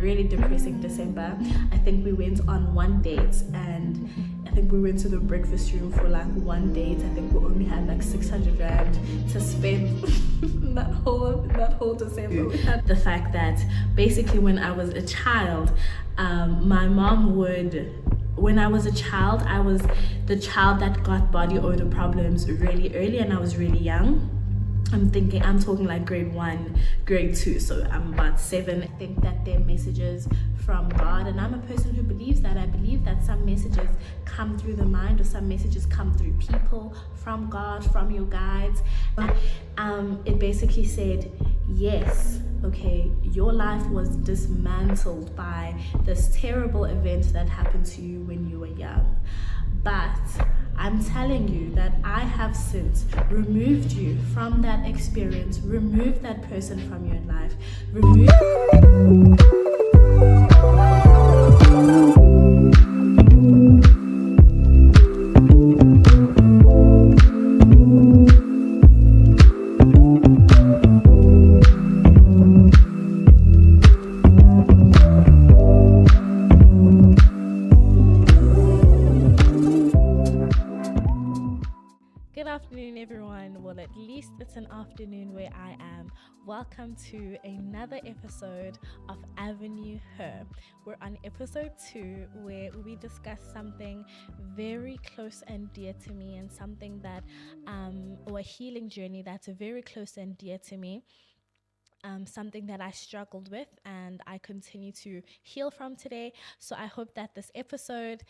really depressing December. I think we went on one date, and I think we went to the breakfast room for like one date. I think we only had like 600 rand to spend that whole December. We had the fact that basically when I was a child, my mom would. When I was a child, I was the child that got body odor problems really early, and I was really young. I'm talking like grade 1, grade 2, so I'm about 7. I think that they're messages from God, and I'm a person who believes that. I believe that some messages come through the mind, or some messages come through people, from God, from your guides. It basically said, yes, okay, your life was dismantled by this terrible event that happened to you when you were young. But I'm telling you that I have since removed you from that experience, removed that person from your life, Good afternoon, everyone. Well, at least it's an afternoon where I am. Welcome to another episode of Avenue Her. We're on episode 2, where we discuss something very close and dear to me, and something that, or a healing journey that's very close and dear to me. Something that I struggled with and I continue to heal from today. So I hope that this episode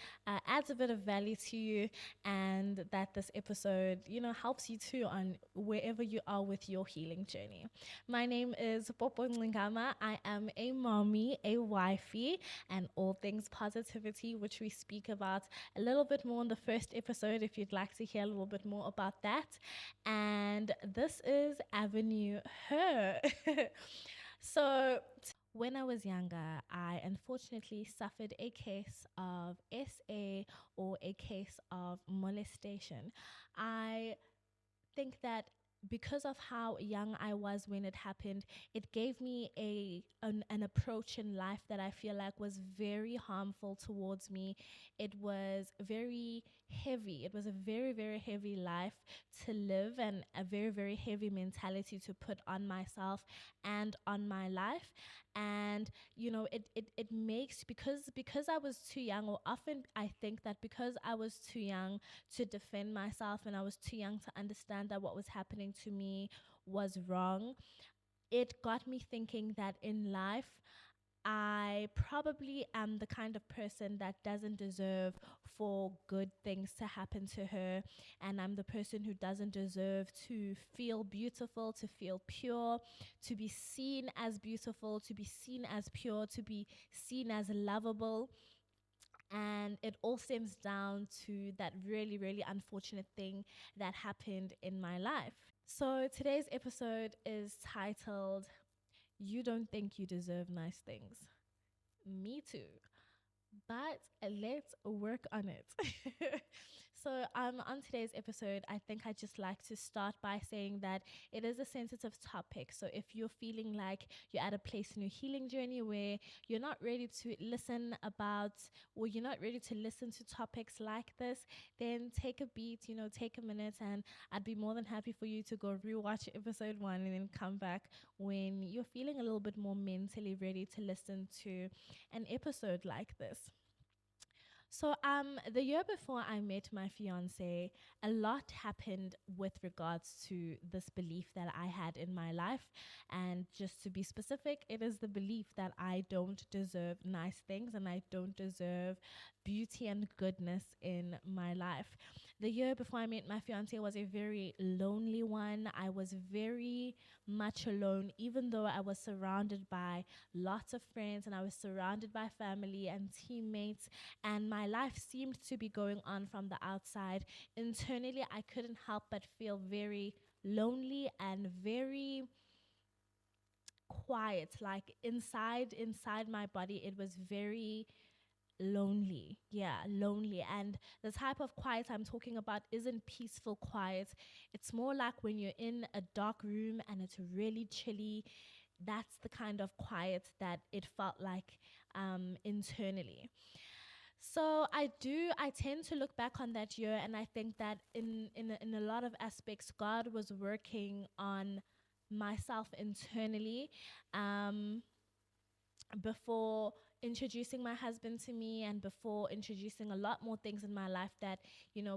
adds a bit of value to you, and that this episode, helps you too on wherever you are with your healing journey. My name is Popo Nlingama. I am a mommy, a wifey, and all things positivity, which we speak about a little bit more in the first episode if you'd like to hear a little bit more about that. And this is Avenue Her. So, when I was younger, I unfortunately suffered a case of SA, or a case of molestation. I think that because of how young I was when it happened, it gave me an approach in life that I feel like was very harmful towards me. It was very heavy. It was a very, very heavy life to live, and a very, very heavy mentality to put on myself and on my life. And it makes, because I was too young, or often I think that because I was too young to defend myself, and I was too young to understand that what was happening to me was wrong, it got me thinking that in life I probably am the kind of person that doesn't deserve for good things to happen to her, and I'm the person who doesn't deserve to feel beautiful, to feel pure, to be seen as beautiful, to be seen as pure, to be seen as lovable. And it all stems down to that really, really unfortunate thing that happened in my life. So today's episode is titled, You Don't Think You Deserve Nice Things. Me too. But let's work on it. So on today's episode, I think I just like to start by saying that it is a sensitive topic. So if you're feeling like you're at a place in your healing journey where you're not ready to listen about, or you're not ready to listen to topics like this, then take a beat, take a minute, and I'd be more than happy for you to go rewatch episode 1 and then come back when you're feeling a little bit more mentally ready to listen to an episode like this. So the year before I met my fiance, a lot happened with regards to this belief that I had in my life. And just to be specific, it is the belief that I don't deserve nice things, and I don't deserve beauty and goodness in my life. The year before I met my fiance was a very lonely one. I was very much alone, even though I was surrounded by lots of friends, and I was surrounded by family and teammates, and my life seemed to be going on from the outside. Internally, I couldn't help but feel very lonely and very quiet. Like inside my body, it was very lonely. Yeah, lonely. And the type of quiet I'm talking about isn't peaceful quiet. It's more like when you're in a dark room and it's really chilly. that's the kind of quiet that it felt like internally. So I tend to look back on that year, and I think that in a lot of aspects, God was working on myself internally. Um, Before introducing my husband to me, and before introducing a lot more things in my life that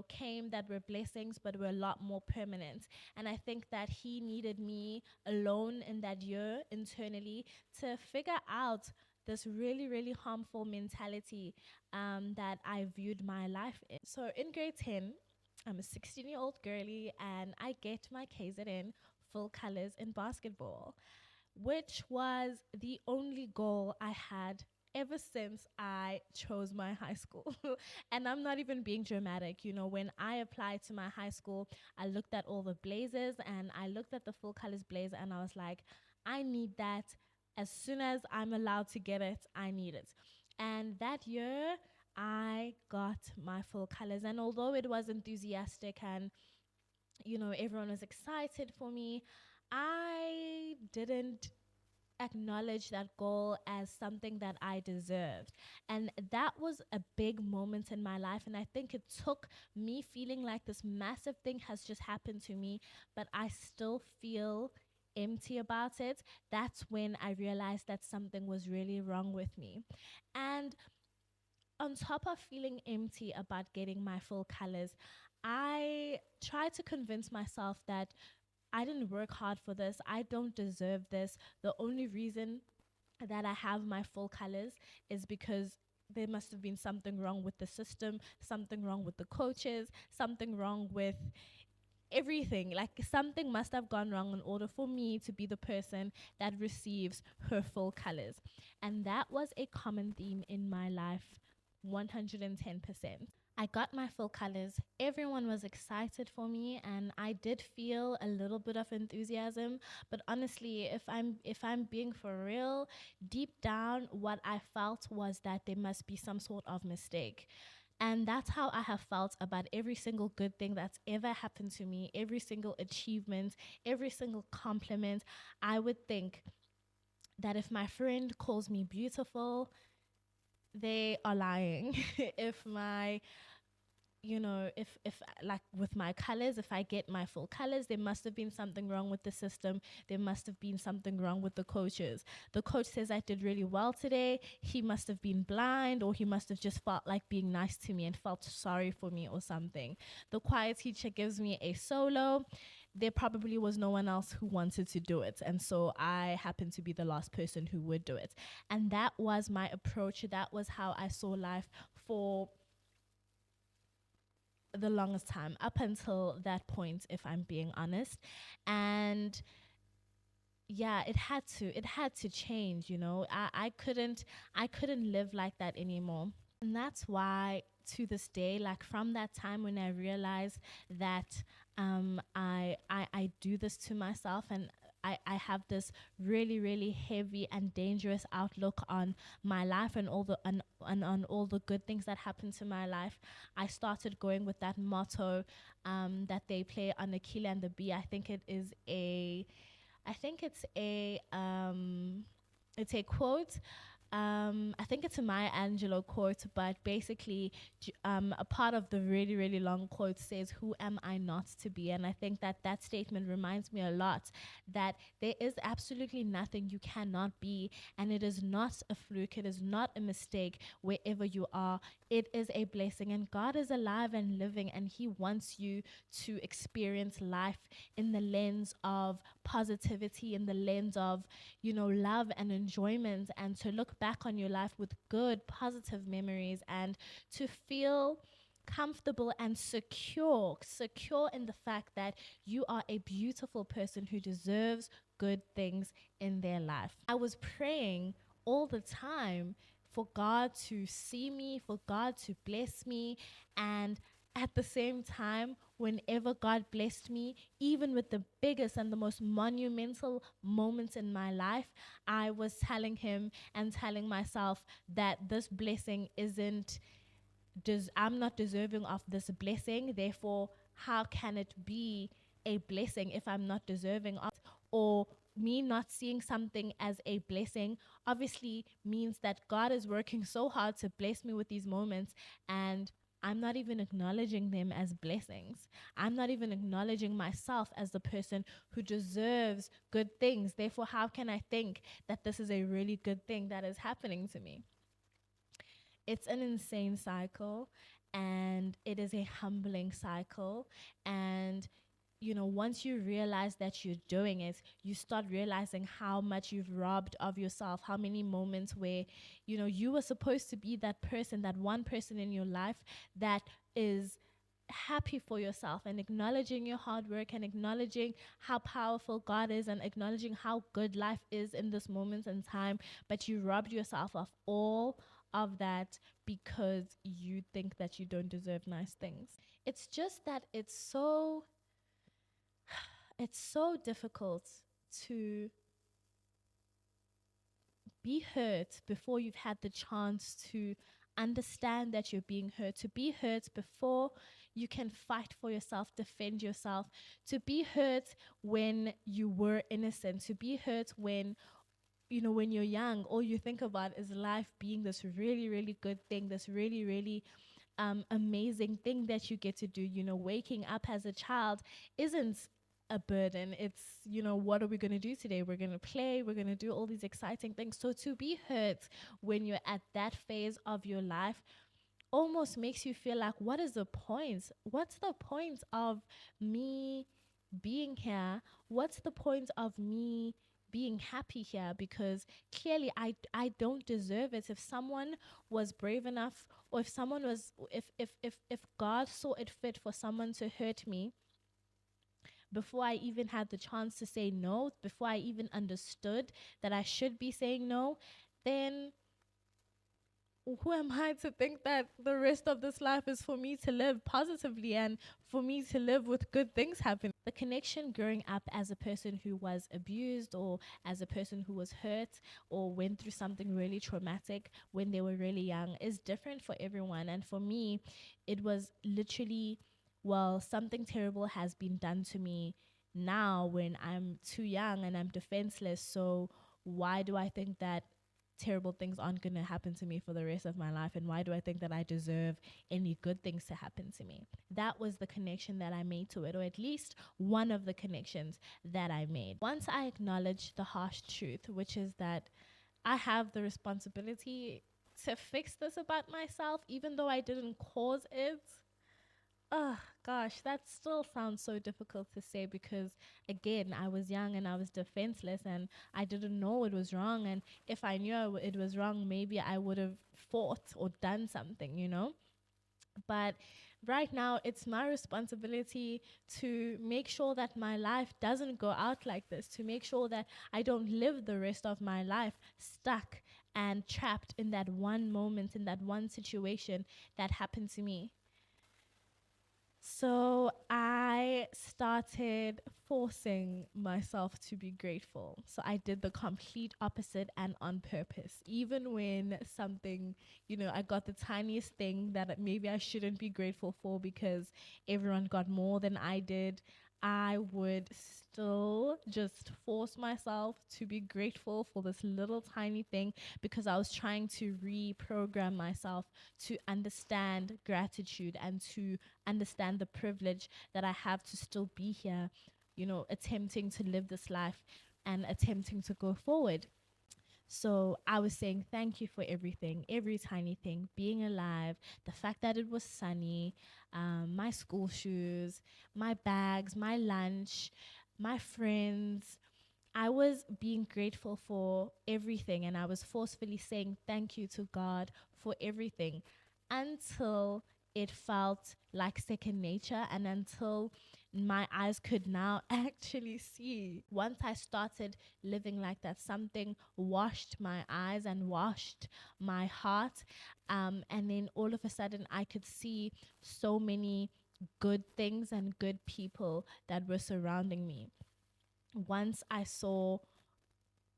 came, that were blessings but were a lot more permanent. And I think that he needed me alone in that year internally to figure out this really really harmful mentality that I viewed my life in. So in grade 10, I'm a 16-year-old girly, and I get my KZN full colors in basketball, which was the only goal I had ever since I chose my high school. And I'm not even being dramatic. When I applied to my high school, I looked at all the blazers, and I looked at the full colors blazer, and I was like, I need that. As soon as I'm allowed to get it, I need it. And that year, I got my full colors. And although it was enthusiastic, and everyone was excited for me, I didn't acknowledge that goal as something that I deserved. And that was a big moment in my life. And I think it took me feeling like this massive thing has just happened to me, but I still feel empty about it. That's when I realized that something was really wrong with me. And on top of feeling empty about getting my full colors, I tried to convince myself that I didn't work hard for this. I don't deserve this. The only reason that I have my full colors is because there must have been something wrong with the system, something wrong with the coaches, something wrong with everything. Like something must have gone wrong in order for me to be the person that receives her full colors. And that was a common theme in my life, 110%. I got my full colors. Everyone was excited for me, and I did feel a little bit of enthusiasm. But honestly, if I'm being for real, deep down, what I felt was that there must be some sort of mistake. And that's how I have felt about every single good thing that's ever happened to me, every single achievement, every single compliment. I would think that if my friend calls me beautiful, they are lying. If my if like with my colors, if I get my full colors, there must have been something wrong with the system. There must have been something wrong with the coaches. The coach says I did really well today. He must have been blind, or he must have just felt like being nice to me and felt sorry for me or something. The choir teacher gives me a solo. There probably was no one else who wanted to do it, and so I happened to be the last person who would do it. And that was my approach. That was how I saw life for the longest time, up until that point, if I'm being honest. And yeah, it had to change. I couldn't live like that anymore. And that's why, to this day, like from that time when I realized that I do this to myself, and I have this really really heavy and dangerous outlook on my life, and on all the good things that happen to my life. I started going with that motto that they play on Aquila and the Bee. I think it's a quote. I think it's a Maya Angelou quote, but basically, a part of the really, really long quote says, "Who am I not to be?" And I think that that statement reminds me a lot that there is absolutely nothing you cannot be, and it is not a fluke, it is not a mistake wherever you are. It is a blessing, and God is alive and living, and He wants you to experience life in the lens of positivity, in the lens of love and enjoyment, and to look back on your life with good, positive memories, and to feel comfortable and secure in the fact that you are a beautiful person who deserves good things in their life. I was praying all the time for God to see me, for God to bless me, and at the same time, whenever God blessed me, even with the biggest and the most monumental moments in my life, I was telling Him and telling myself that this blessing isn't, I'm not deserving of this blessing. Therefore, how can it be a blessing if I'm not deserving of it? Or me not seeing something as a blessing obviously means that God is working so hard to bless me with these moments, and I'm not even acknowledging them as blessings. I'm not even acknowledging myself as the person who deserves good things. Therefore, how can I think that this is a really good thing that is happening to me? It's an insane cycle, and it is a humbling cycle. And once you realize that you're doing it, you start realizing how much you've robbed of yourself, how many moments where, you were supposed to be that person, that one person in your life that is happy for yourself and acknowledging your hard work and acknowledging how powerful God is and acknowledging how good life is in this moment in time. But you robbed yourself of all of that because you think that you don't deserve nice things. It's just that it's so difficult to be hurt before you've had the chance to understand that you're being hurt, to be hurt before you can fight for yourself, defend yourself, to be hurt when you were innocent, to be hurt when when you're young, all you think about is life being this really, really good thing, this really, really amazing thing that you get to do. Waking up as a child isn't a burden. It's, what are we going to do today? We're going to play, we're going to do all these exciting things. So to be hurt when you're at that phase of your life almost makes you feel like, what is the point? What's the point of me being here? What's the point of me being happy here? Because clearly I don't deserve it. If someone was brave enough, or if someone was if God saw it fit for someone to hurt me before I even had the chance to say no, before I even understood that I should be saying no, then who am I to think that the rest of this life is for me to live positively and for me to live with good things happening? The connection growing up as a person who was abused, or as a person who was hurt or went through something really traumatic when they were really young is different for everyone. And for me, it was literally, well, something terrible has been done to me now when I'm too young and I'm defenseless. So why do I think that terrible things aren't going to happen to me for the rest of my life? And why do I think that I deserve any good things to happen to me? That was the connection that I made to it, or at least one of the connections that I made. Once I acknowledged the harsh truth, which is that I have the responsibility to fix this about myself, even though I didn't cause it. Oh gosh, that still sounds so difficult to say, because again, I was young and I was defenseless and I didn't know it was wrong. And if I knew it was wrong, maybe I would have fought or done something. But right now, it's my responsibility to make sure that my life doesn't go out like this, to make sure that I don't live the rest of my life stuck and trapped in that one moment, in that one situation that happened to me. So I started forcing myself to be grateful. So I did the complete opposite, and on purpose. Even when something, I got the tiniest thing that maybe I shouldn't be grateful for because everyone got more than I did, I would still just force myself to be grateful for this little tiny thing, because I was trying to reprogram myself to understand gratitude and to understand the privilege that I have to still be here, attempting to live this life and attempting to go forward. So I was saying thank you for everything, every tiny thing, being alive, the fact that it was sunny, my school shoes, my bags, my lunch, my friends. I was being grateful for everything, and I was forcefully saying thank you to God for everything, until it felt like second nature, and until my eyes could now actually see. Once I started living like that, something washed my eyes and washed my heart. And then all of a sudden, I could see so many good things and good people that were surrounding me. Once I saw,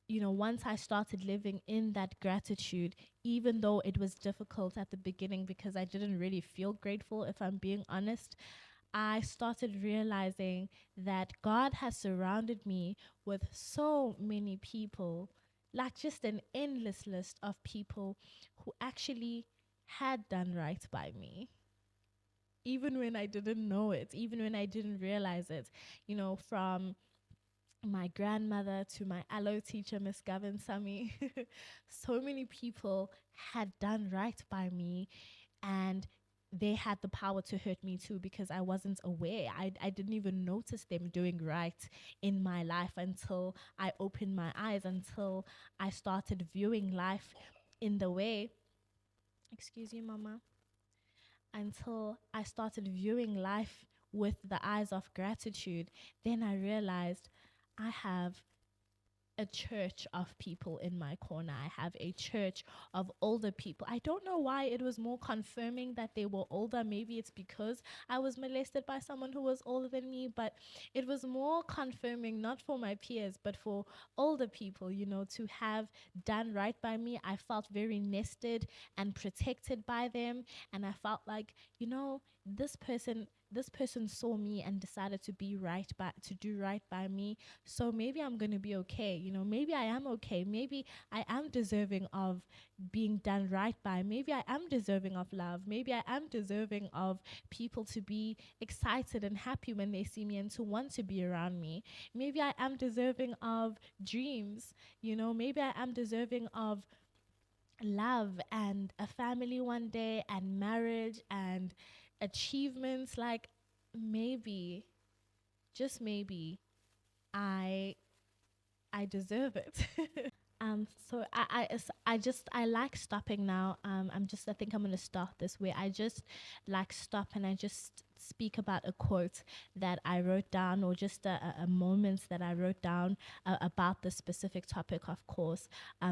once I started living in that gratitude, even though it was difficult at the beginning because I didn't really feel grateful, if I'm being honest, I started realizing that God has surrounded me with so many people, like just an endless list of people who actually had done right by me. Even when I didn't know it, even when I didn't realize it, from my grandmother to my allo teacher, Miss Gavin Sami, so many people had done right by me, and they had the power to hurt me too because I wasn't aware. I didn't even notice them doing right in my life until I opened my eyes, until I started viewing life in the way, excuse you, mama, until I started viewing life with the eyes of gratitude. Then I realized I have a church of people in my corner. I have a church of older people. I don't know why it was more confirming that they were older. Maybe it's because I was molested by someone who was older than me, but it was more confirming, not for my peers, but for older people, to have done right by me. I felt very nested and protected by them. And I felt like, this person saw me and decided to do right by me, so maybe I'm going to be okay. Maybe I am okay. Maybe I am deserving of being done right by. Maybe I am deserving of love. Maybe I am deserving of people to be excited and happy when they see me and to want to be around me. Maybe I am deserving of dreams. Maybe I am deserving of love and a family one day and marriage and achievements. Like, maybe, just maybe, I I deserve it. I like stopping now. I think I'm gonna start this way. I just like stop and I just speak about a quote that I wrote down, or just a moment that I wrote down about the specific topic, of course.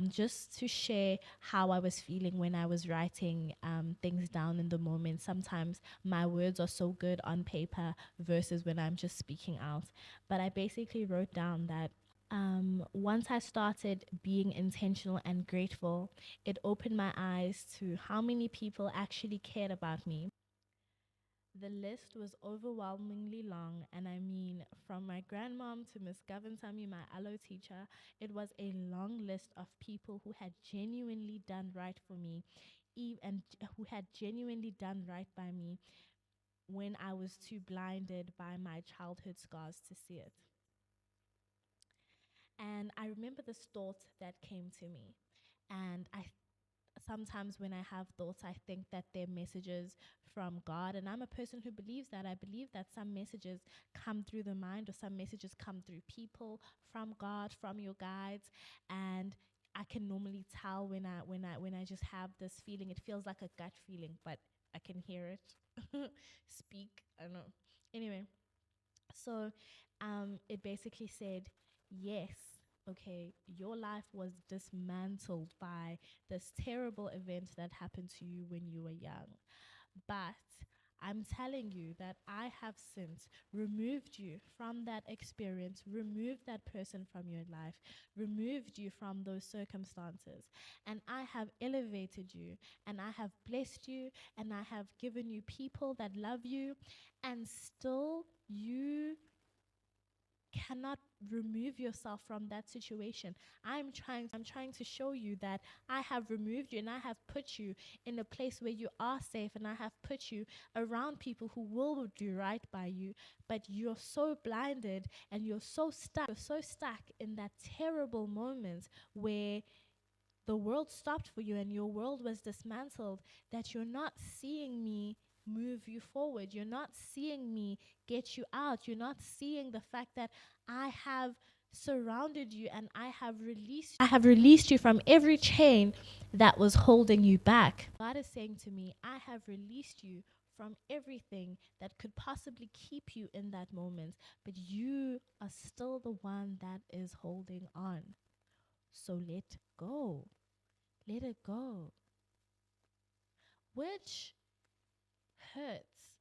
Just to share how I was feeling when I was writing things down in the moment. Sometimes my words are so good on paper versus when I'm just speaking out. But I basically wrote down that once I started being intentional and grateful, it opened my eyes to how many people actually cared about me. The list was overwhelmingly long, and I mean, from my grandmom to Miss Gavin my allo teacher, it was a long list of people who had genuinely done right for me, and who had genuinely done right by me when I was too blinded by my childhood scars to see it. And I remember this thought that came to me. And I sometimes when I have thoughts, I think that they're messages from God. And I'm a person who believes that. I believe that some messages come through the mind, or some messages come through people, from God, from your guides. And I can normally tell when I just have this feeling. It feels like a gut feeling, but I can hear it speak. I don't know. Anyway, so it basically said, yes, okay, your life was dismantled by this terrible event that happened to you when you were young. But I'm telling you that I have since removed you from that experience, removed that person from your life, removed you from those circumstances. And I have elevated you, and I have blessed you, and I have given you people that love you, and still you cannot remove yourself from that situation. I'm trying to show you that I have removed you, and I have put you in a place where you are safe, and I have put you around people who will do right by you. But you're so blinded, and you're so stuck in that terrible moment where the world stopped for you and your world was dismantled, that you're not seeing me move you forward. You're not seeing me get you out. You're not seeing the fact that I have surrounded you, and I have released you from every chain that was holding you back. God is saying to me, I have released you from everything that could possibly keep you in that moment, but you are still the one that is holding on. So let go. Let it go. Which hurts.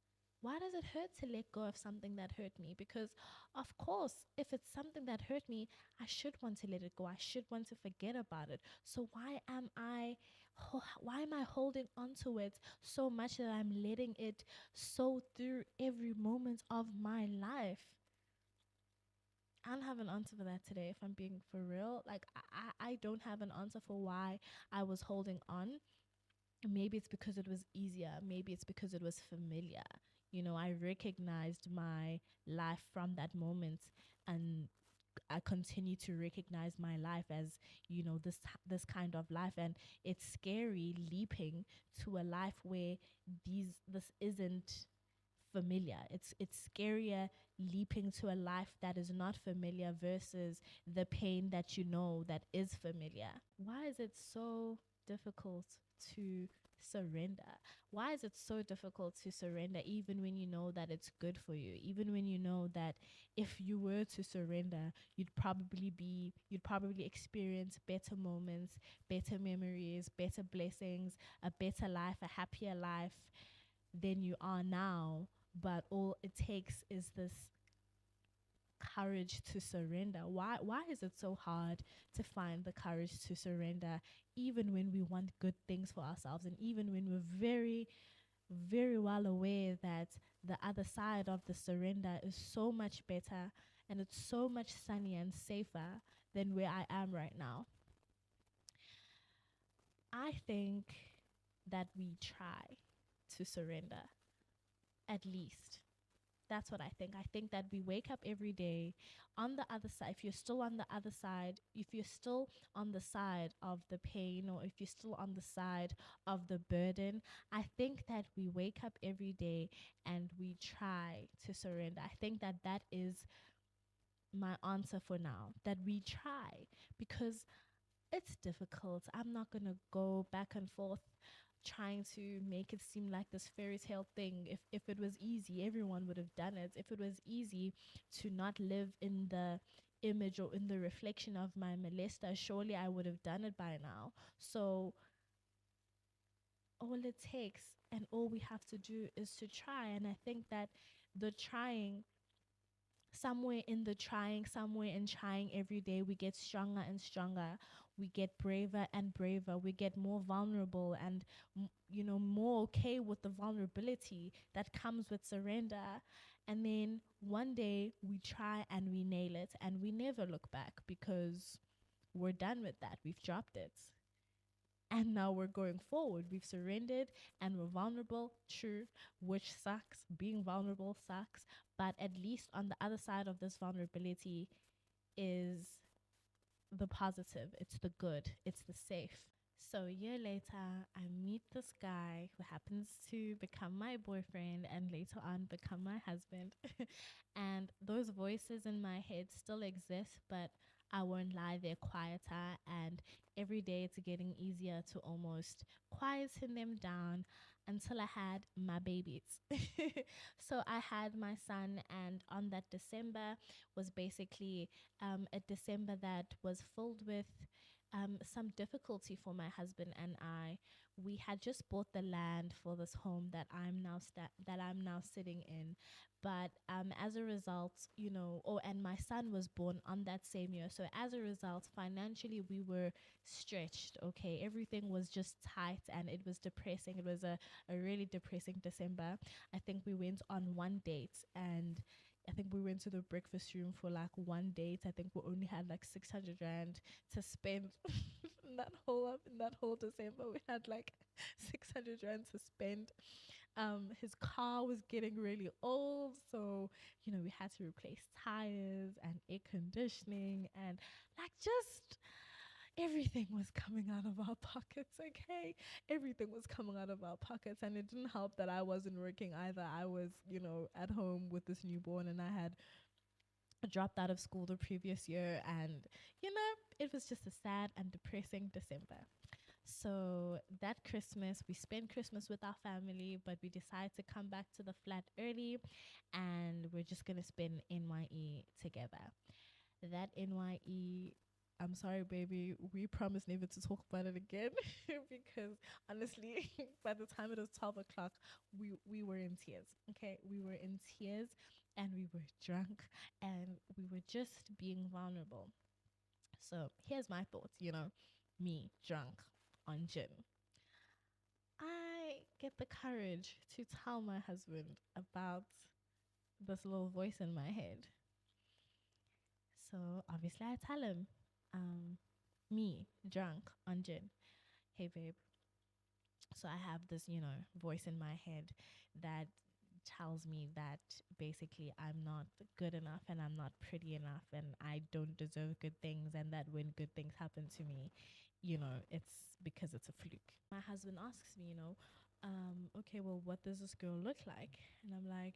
Why does it hurt to let go of something that hurt me? Because, of course, if it's something that hurt me, I should want to let it go. I should want to forget about it. So, why am I why am I holding on to it so much that I'm letting it sow through every moment of my life? I don't have an answer for that today, if I'm being for real. Like, I don't have an answer for why I was holding on. Maybe it's because it was easier. Maybe it's because it was familiar. I recognized my life from that moment, and I continue to recognize my life as, this kind of life. And it's scary leaping to a life where this isn't familiar. It's scarier leaping to a life that is not familiar versus the pain that that is familiar. Why is it so difficult to surrender? Why is it so difficult to surrender even when you know that it's good for you? Even when you know that if you were to surrender, you'd probably experience better moments, better memories, better blessings, a better life, a happier life than you are now. But all it takes is this courage to surrender. Why is it so hard to find the courage to surrender even when we want good things for ourselves, and even when we're very very well aware that the other side of the surrender is so much better and it's so much sunnier and safer than where I am right now? I think that we try to surrender, at least. That's what I think. I think that we wake up every day on the other side. If you're still on the other side, if you're still on the side of the pain, or if you're still on the side of the burden, I think that we wake up every day and we try to surrender. I think that that is my answer for now, that we try, because it's difficult. I'm not going to go back and forth trying to make it seem like this fairy tale thing. If it was easy, everyone would have done it. If it was easy to not live in the image or in the reflection of my molester, surely I would have done it by now. So all it takes and all we have to do is to try. And I think that the trying, somewhere in trying every day, we get stronger and stronger. We get braver and braver. We get more vulnerable and, more okay with the vulnerability that comes with surrender. And then one day we try and we nail it and we never look back because we're done with that. We've dropped it. And now we're going forward. We've surrendered and we're vulnerable, true, which sucks. Being vulnerable sucks. But at least on the other side of this vulnerability is the positive, it's the good, it's the safe. So a year later, I meet this guy who happens to become my boyfriend and later on become my husband. And those voices in my head still exist, but I won't lie, they're quieter. And every day it's getting easier to almost quieten them down until I had my babies. So I had my son, and on that December was basically a December that was filled with some difficulty for my husband and I. We had just bought the land for this home that I'm now sitting in, but as a result, and my son was born on that same year. So as a result, financially we were stretched. Okay, everything was just tight and it was depressing. It was a really depressing December. I think we went on one date, and I think we went to the breakfast room for like one date. I think we only had like 600 rand to spend in that whole December. We had like 600 rand to spend. His car was getting really old, so we had to replace tires and air conditioning, and like just everything was coming out of our pockets. Okay, everything was coming out of our pockets, and it didn't help that I wasn't working either. I was at home with this newborn, and I had dropped out of school the previous year, and it was just a sad and depressing December. So that Christmas, we spent Christmas with our family, but we decided to come back to the flat early, and we're just gonna spend NYE together. That NYE, I'm sorry, baby, we promise never to talk about it again because honestly, by the time it was 12 o'clock, we were in tears. Okay, we were in tears, and we were drunk, and we were just being vulnerable. So here's my thoughts. Me drunk on gin. I get the courage to tell my husband about this little voice in my head. So obviously I tell him, um, me, drunk on gin, hey babe, so I have this, voice in my head that tells me that basically I'm not good enough and I'm not pretty enough and I don't deserve good things, and that when good things happen to me, it's because it's a fluke. My husband asks me, okay, well, what does this girl look like? And I'm like,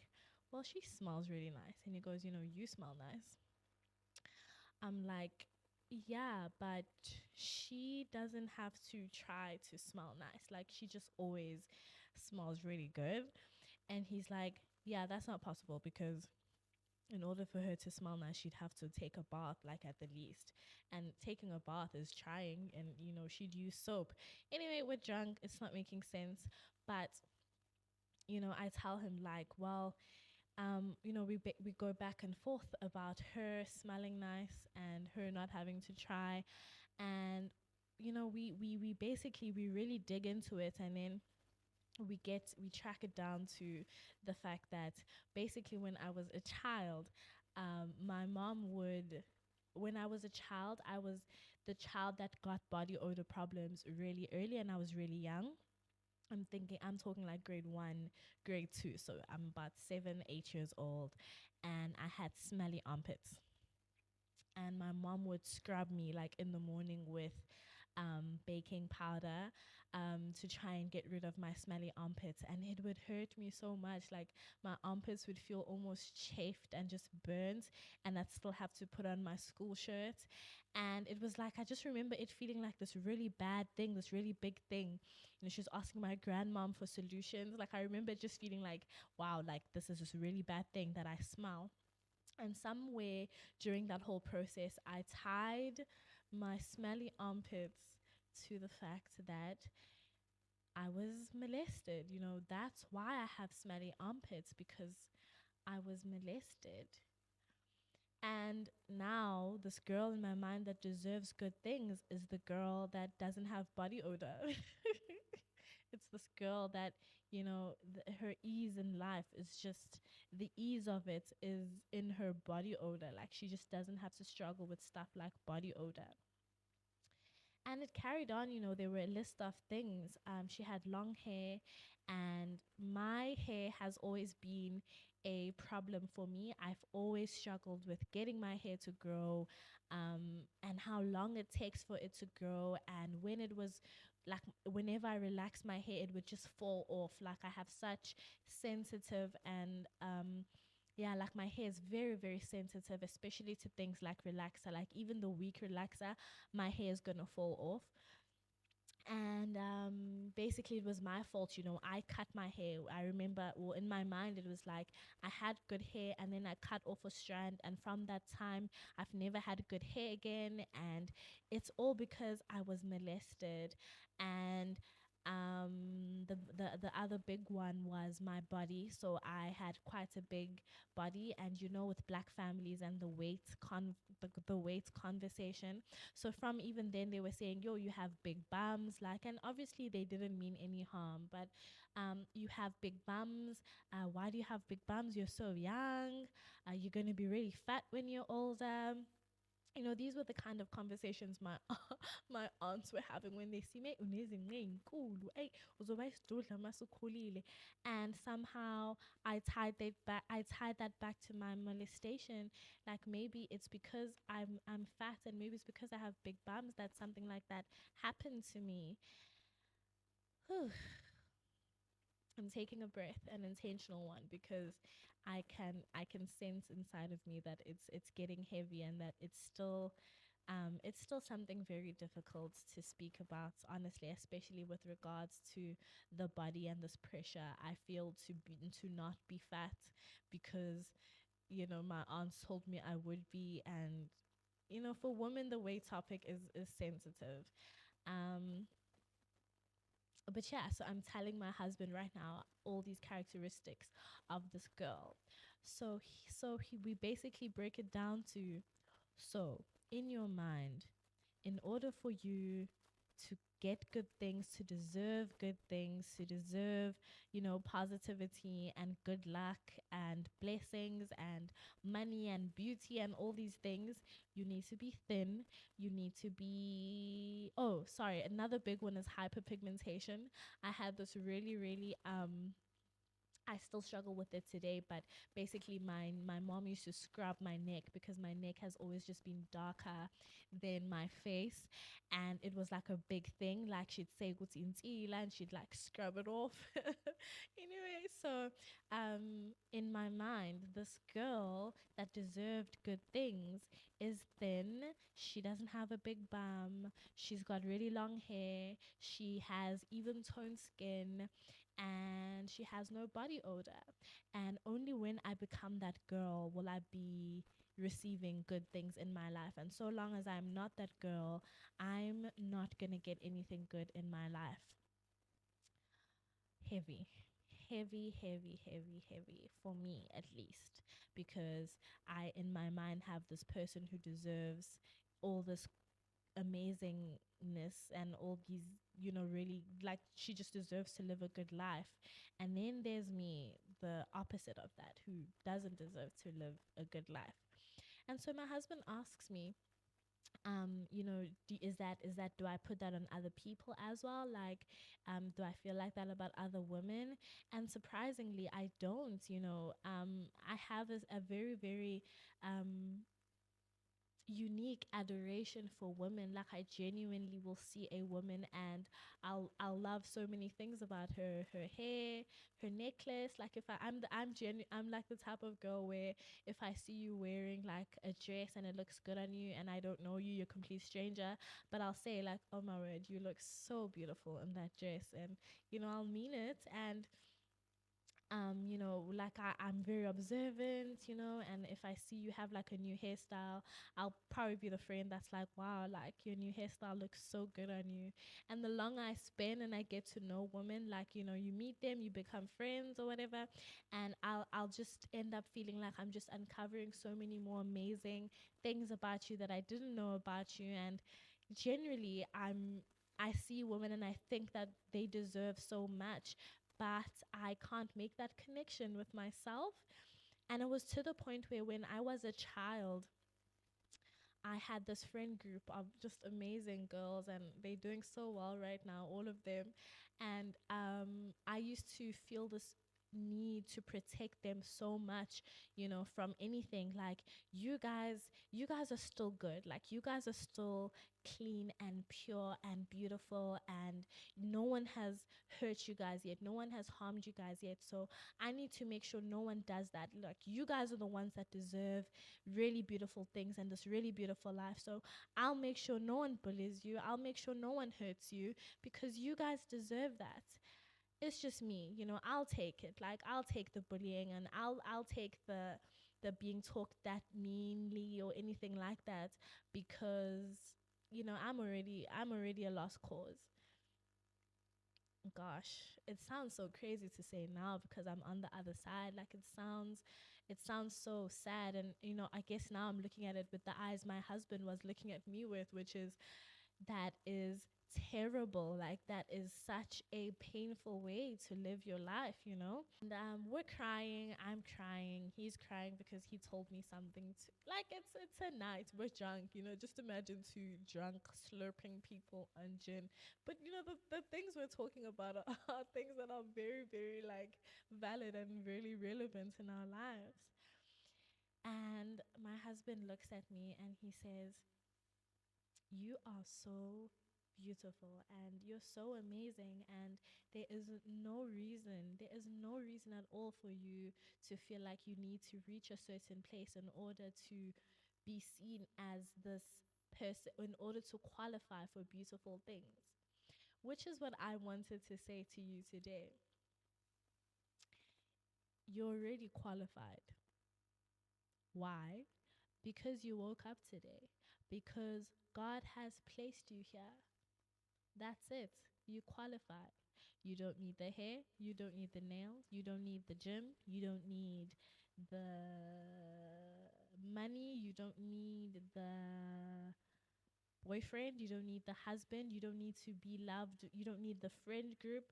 well, she smells really nice. And he goes, you smell nice. I'm like, yeah, but she doesn't have to try to smell nice. Like, she just always smells really good. And he's like, yeah, that's not possible because in order for her to smell nice, she'd have to take a bath, like at the least. And taking a bath is trying, and she'd use soap. Anyway, we're drunk, it's not making sense. But, I tell him, like, well, we go back and forth about her smelling nice and her not having to try, and we basically we really dig into it, and then we track it down to the fact that basically when I was a child, my mom would. When I was a child, I was the child that got body odor problems really early, and I was really young. I'm talking like grade one, grade two. So I'm about 7, 8 years old, and I had smelly armpits. And my mom would scrub me like in the morning with baking powder to try and get rid of my smelly armpits. And it would hurt me so much. Like my armpits would feel almost chafed and just burnt. And I'd still have to put on my school shirt. And it was like, I just remember it feeling like this really bad thing, this really big thing. She was asking my grandmom for solutions. Like I remember just feeling like, wow, like this is this really bad thing that I smell. And somewhere during that whole process, I tied my smelly armpits to the fact that I was molested. That's why I have smelly armpits, because I was molested. And now, this girl in my mind that deserves good things is the girl that doesn't have body odor. It's this girl that, her ease in life is just the ease of it is in her body odor. Like, she just doesn't have to struggle with stuff like body odor. And it carried on, there were a list of things. She had long hair, and my hair has always been a problem for me. I've always struggled with getting my hair to grow, and how long it takes for it to grow. And when it was like, whenever I relax my hair, it would just fall off. Like, I have such sensitive and yeah, like my hair is very, very sensitive, especially to things like relaxer. Like even the weak relaxer, my hair is gonna fall off. And basically, it was my fault. I cut my hair. I remember, well, in my mind, it was like I had good hair, and then I cut off a strand, and from that time, I've never had good hair again. And it's all because I was molested. And the other big one was my body. So I had quite a big body, and with black families and the weight conversation. So from even then, they were saying, yo, you have big bums, like, and obviously they didn't mean any harm, but you have big bums. Why do you have big bums? You're so young. You're going to be really fat when you're older. These were the kind of conversations my my aunts were having when they see me. And somehow I tied that back to my molestation. Like maybe it's because I'm fat, and maybe it's because I have big bums that something like that happened to me. I'm taking a breath, an intentional one, because I can sense inside of me that it's getting heavy, and that it's still something very difficult to speak about, honestly, especially with regards to the body and this pressure I feel to not be fat, because my aunts told me I would be. And for women, the weight topic is sensitive. um but yeah, so I'm telling my husband right now all these characteristics of this girl. We basically break it down to, so in your mind, in order for you to get good things, to deserve good things, to deserve, positivity and good luck and blessings and money and beauty and all these things, you need to be thin. You need to be, oh, sorry, another big one is hyperpigmentation. I had this really, really, I still struggle with it today, but basically my mom used to scrub my neck because my neck has always just been darker than my face, and it was like a big thing. Like she'd say "Guti intila," and she'd like scrub it off. Anyway, so in my mind, this girl that deserved good things is thin. She doesn't have a big bum. She's got really long hair. She has even toned skin, and she has no body odor. And only when I become that girl will I be receiving good things in my life. And so long as I'm not that girl, I'm not going to get anything good in my life. Heavy. Heavy, heavy, heavy, heavy for me at least, because I, in my mind, have this person who deserves all this amazingness and all these, really, like, she just deserves to live a good life. And then there's me, the opposite of that, who doesn't deserve to live a good life. And so my husband asks me, is that do I put that on other people as well? Like, do I feel like that about other women? And surprisingly, I don't. I have a very, very unique adoration for women. Like, I genuinely will see a woman and I'll love so many things about her hair, her necklace. Like, if I'm like the type of girl where if I see you wearing like a dress and it looks good on you and I don't know you, you're a complete stranger, but I'll say like, oh my word, you look so beautiful in that dress, and I'll mean it. And like, I'm very observant, and if I see you have like a new hairstyle, I'll probably be the friend that's like, wow, like your new hairstyle looks so good on you. And the longer I spend and I get to know women, like, you meet them, you become friends or whatever, and I'll just end up feeling like I'm just uncovering so many more amazing things about you that I didn't know about you. And generally, I see women and I think that they deserve so much, but I can't make that connection with myself. And it was to the point where when I was a child, I had this friend group of just amazing girls, and they're doing so well right now, all of them. And I used to feel this need to protect them so much, from anything. Like, you guys are still good. Like, you guys are still clean and pure and beautiful, and no one has hurt you guys yet. No one has harmed you guys yet. So I need to make sure no one does that. Like, you guys are the ones that deserve really beautiful things and this really beautiful life. So I'll make sure no one bullies you. I'll make sure no one hurts you, because you guys deserve that. It's just me, I'll take it. Like, I'll take the bullying, and I'll take the being talked that meanly or anything like that, because I'm already a lost cause. Gosh, it sounds so crazy to say now because I'm on the other side. Like, it sounds so sad. And I guess now I'm looking at it with the eyes my husband was looking at me with, which is, that is terrible. Like, that is such a painful way to live your life. And we're crying, I'm crying, he's crying because he told me something to, like, it's a night, we're drunk, just imagine two drunk slurping people on gin. But the things we're talking about are things that are very, very, like, valid and really relevant in our lives. And my husband looks at me and he says, you are so beautiful and you're so amazing, and there is no reason at all for you to feel like you need to reach a certain place in order to be seen as this person, in order to qualify for beautiful things. Which is what I wanted to say to you today. You're already qualified. Why? Because you woke up today, because God has placed you here. That's it. You qualify. You don't need the hair. You don't need the nails. You don't need the gym. You don't need the money. You don't need boyfriend, you don't need the husband, you don't need to be loved, you don't need the friend group.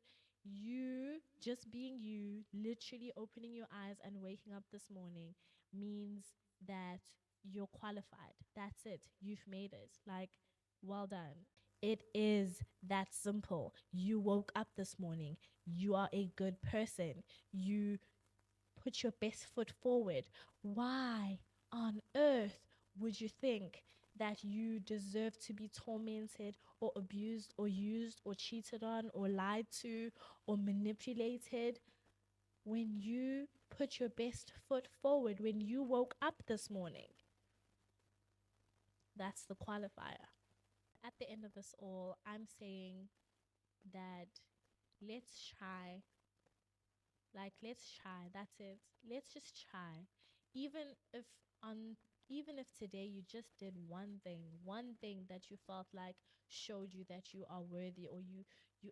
You just being you, literally opening your eyes and waking up this morning means that you're qualified. That's it. You've made it. Like, well done. It is that simple. You woke up this morning. You are a good person. You put your best foot forward. Why on earth would you think that you deserve to be tormented or abused or used or cheated on or lied to or manipulated when you put your best foot forward, when you woke up this morning? That's the qualifier. At the end of this all, I'm saying that let's try. Like, let's try. That's it. Let's just try. Even if on even if today you just did one thing that you felt like showed you that you are worthy, or you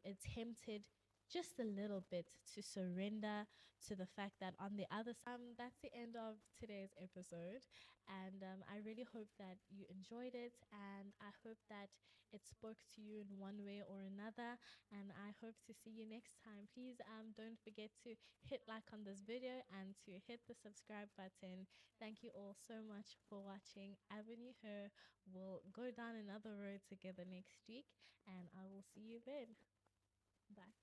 attempted just a little bit to surrender to the fact that on the other side, that's the end of today's episode. And I really hope that you enjoyed it, and I hope that it spoke to you in one way or another. And I hope to see you next time. Please don't forget to hit like on this video and to hit the subscribe button. Thank you all so much for watching Avenue Her. We'll go down another road together next week, and I will see you then. Bye.